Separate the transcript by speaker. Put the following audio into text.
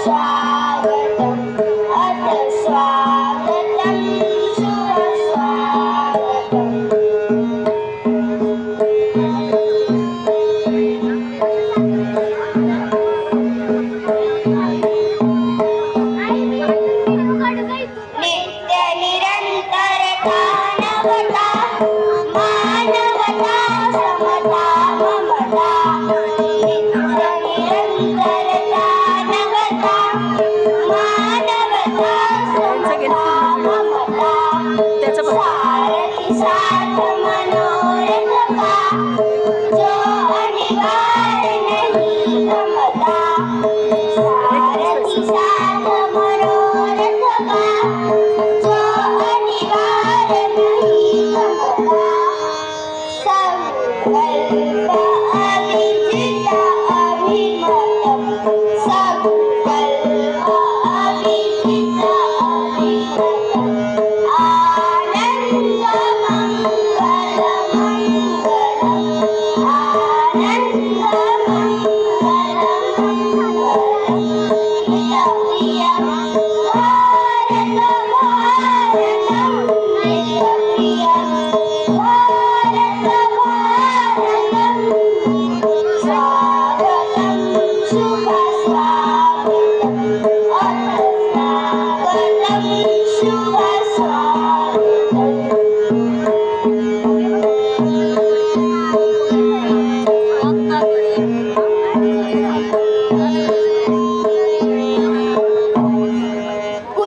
Speaker 1: स्वागतम् अथ स्वागतं शुभ नित्य निरंतरता नवता मानवता समता ममता नित्य निरंतरता नवता मानवता समता ममता सारथी साथ मनोरथ का जो अनिवार्य नहीं गमता सारथी साथ मनोरथ का जो अनिवार्य नहीं गमता संकल्प अविजित अभिमतम् संकल्प अविजित अभिमतम् आनंद मंगल मंगलम् आनंद